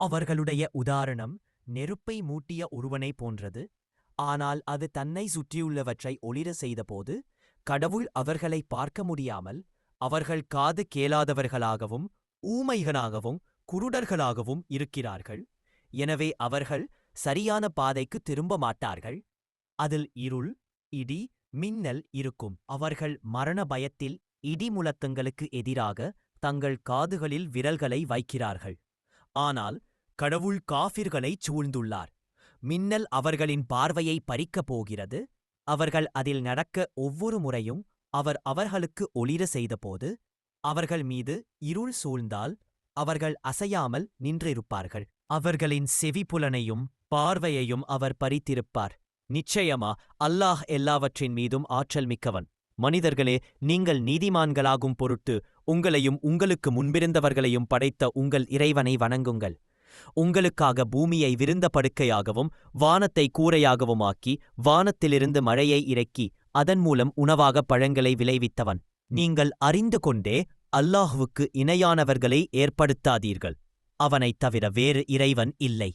அவர்களுடைய உதாரணம் நெருப்பை மூட்டிய ஒருவனை போன்றது. ஆனால் அது தன்னை சுற்றியுள்ளவற்றை ஒளிர செய்தபோது கடவுள் அவர்களை பார்க்க முடியாமல் அவர்கள் காது கேளாதவர்களாகவும் ஊமைகளாகவும் குருடர்களாகவும் இருக்கிறார்கள். எனவே அவர்கள் சரியான பாதைக்கு திரும்ப மாட்டார்கள். அதில் இருள், இடி, மின்னல் இருக்கும். அவர்கள் மரண பயத்தில் இடி முழக்கங்களுக்கு எதிராக தங்கள் காதுகளில் விரல்களை வைக்கிறார்கள். ஆனால் கடவுள் காஃபிர்களைச் சூழ்ந்துள்ளார். மின்னல் அவர்களின் பார்வையை பறிக்கப் போகிறது. அவர்கள் அதில் நடக்க ஒவ்வொரு முறையும் அவர் அவர்களுக்கு ஒளிர செய்தபோது அவர்கள் மீது இருள் சூழ்ந்தால் அவர்கள் அசையாமல் நின்றிருப்பார்கள். அவர்களின் செவிப்புலனையும் பார்வையையும் அவர் பறித்திருப்பார். நிச்சயமா அல்லாஹ் எல்லாவற்றின் மீதும் ஆற்றல் மிக்கவன். மனிதர்களே, நீங்கள் நீதிமான்களாகும் பொருட்டு உங்களையும் உங்களுக்கு முன்பிருந்தவர்களையும் படைத்த உங்கள் இறைவனை வணங்குங்கள். உங்களுக்காக பூமியை விருந்த படுக்கையாகவும் வானத்தை கூரையாகவும் ஆக்கி வானத்திலிருந்து மழையை இறக்கி அதன் மூலம் உணவாக பழங்களை விளைவித்தவன். நீங்கள் அறிந்து கொண்டே அல்லாஹுவுக்கு இணையானவர்களை ஏற்படுத்தாதீர்கள். அவனைத் தவிர வேறு இறைவன் இல்லை.